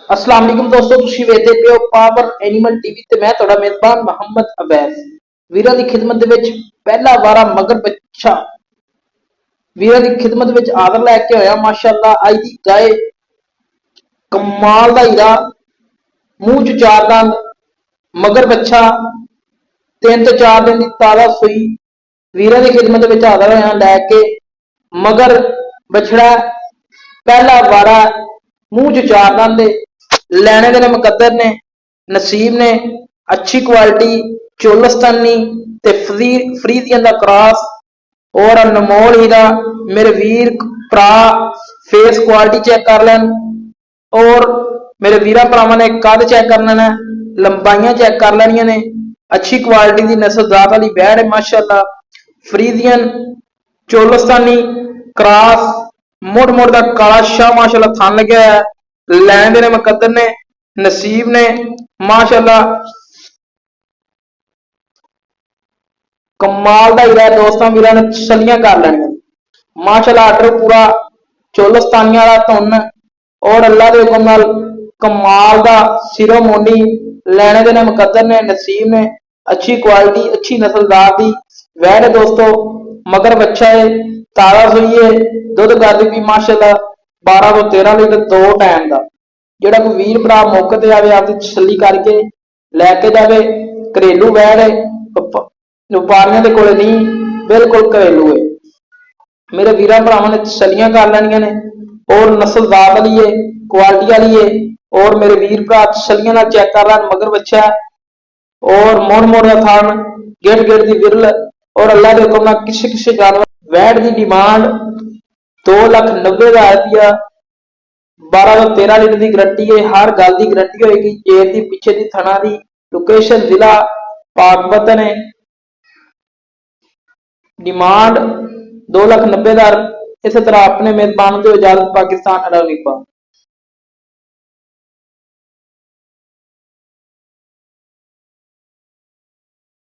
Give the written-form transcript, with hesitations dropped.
अस्सलाम वालेकुम दोस्तों, ਤੁਸੀਂ ਵੇਖਦੇ ਪਿਓ ਪਾਵਰ ਐਨੀਮਲ ਟੀਵੀ ਤੇ ਮੈਂ ਤੁਹਾਡਾ ਮੇਜ਼ਬਾਨ ਮੁਹੰਮਦ ਅਵੈਸ। ਵੀਰਾਂ ਦੀ ਖਿਦਮਤ ਦੇ ਵਿੱਚ ਪਹਿਲਾ ਵਾਰਾ ਮਗਰ ਬੱਚਾ ਵੀਰਾਂ ਦੀ ਖਿਦਮਤ ਵਿੱਚ ਆਦਰ ਲੈ ਕੇ ਹੋਇਆ। ਮਾਸ਼ਾਅੱਲਾ ਅੱਜ ਦੀ ਗਾਏ ਕਮਾਲ ਦਾ ਹੀਰਾ, ਮੂੰਹ ਚ ਚਾਰ ਦੰਦ, ਮਗਰ ਬੱਚਾ 3 ਤੋਂ 4 ਦਿਨ ਦੀ ਤਾਜ਼ਾ ਸੂਈ ਵੀਰਾਂ ਦੀ ਖਿਦਮਤ ਵਿੱਚ ਆਦਰ ਹੋਇਆ ਲੈ ਕੇ। ਮਗਰ ਬਛੜਾ ਪਹਿਲਾ ਵਾਰਾ, ਮੂੰਹ ਚ ਚਾਰ ਦੰਦ ਦੇ, ਲੈने देने मुकद्दर ने, नसीब ने, अच्छी क्वालिटी चोलस्तानी ते फरीदियन दा क्रॉस और अनमोल हीरा। मेरे वीर भरा फेस क्वालिटी चेक कर लैन और मेरे वीर भरावां ने कद चेक कर लेना, लंबाइयां चेक कर लैनियां ने। अच्छी क्वालिटी दी नस्ल जात वाली बैड़ है माशाअल्लाह। फरीदियन चोलस्तानी क्रॉस, मुड़ मुड़ दा काला शाह माशाअल्लाह थन लग्या है। लैन देने मुकद्दर ने, नसीब ने, माशाअल्लाह कमाल दा हीरा दोस्तों। वीरां ने तसल्लियां कर लैनियां माशाअल्लाह। आर्डर पूरा चोलस्तानिया वाला धुन और अल्लाह दे हुक्म नाल कमाल दा सिरो मोंडी। लैने देने मुकद्दर ने, नसीब ने, अच्छी क्वालिटी अच्छी नस्लदार दी वैड़ है दोस्तों। मगर बच्चा है, ताजा सुई है, दुध करदी भी माशाअल्लाह 12 ਤੋਂ 13 लीटर दो टाइम का। ਜਿਹੜਾ ਕੋਈ ਵੀਰ ਭਰਾ ਮੌਕੇ ਤੇ ਆਵੇ ਆਪਦੀ ਤਸੱਲੀ ਕਰਕੇ ਲੈ ਕੇ ਜਾਵੇ। ਘਰੇਲੂ ਵੈੜ ਹੈ, ਵਪਾਰੀਆਂ ਦੇ ਕੋਲੇ ਨਹੀਂ, ਬਿਲਕੁਲ ਘਰੇਲੂ ਹੈ। ਮੇਰੇ ਵੀਰਾਂ ਭਰਾਵਾਂ ਨੇ ਤਸੱਲੀਆਂ ਕਰ ਲੈਣੀਆਂ ਨੇ और नस्लदार वाली है, क्वालिटी वाली है। और मेरे वीर भरा तसल्लियां नाल चेक कर रहा मगर बच्चा और मोड़ मोड़ का थान, गेट गेट की विरल और अल्लाह के हुक्म नाल किसी किसी जानवर वैड़ की डिमांड 2,90,000 रुपया। 12 ਤੋਂ 13 लीटर की गारंटी है, हर गल की गारंटी होगी। जेर की पिछे की थना की लोकेशन जिला पाकपतन है। डिमांड 2,90,000। इस तरह अपने मेजबान को इजाजत, पाकिस्तान।